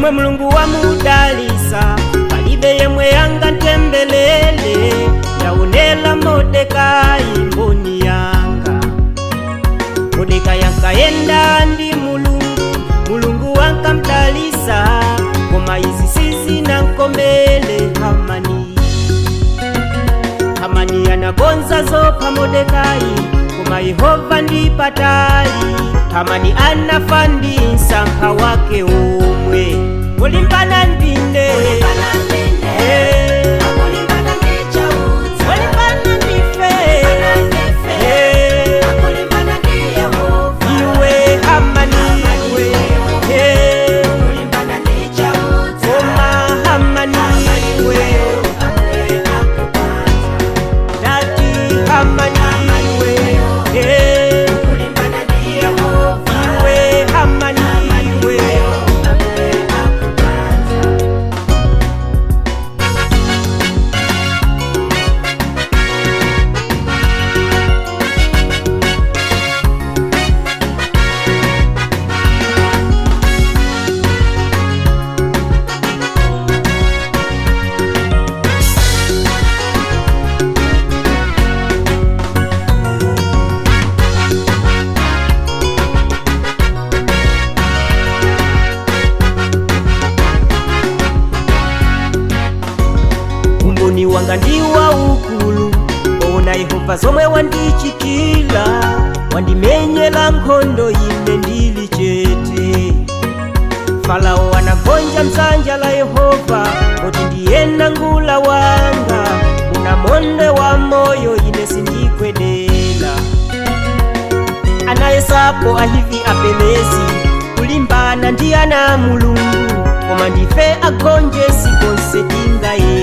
yemwe Mulungu wamudalisa palibe yemwe yanga ntembelele yaonela Mordekai mboni yanga. Mordekai yankayenda ndi Mulungu wankamdalisa koma izi sizina nkomele Hamani anagonza zopa Mordekai koma Yehova ndi patali. Hamani anafa ndi msankha wake omwe. Mulimbana ndine umboni wanga ndiwa ukulu. Ona Yehova zomwe wandichitila, wandimenyela nkhondo ine ndili chete. Farao anagonja msanja la Yehova oti ndiyena ngula wanga. Una monde wa moyo ine sindikwedela. Anayesapo ahivi apelezi kulimbana ndi ana Mulungu koma ndife agonje sikonse tingaye.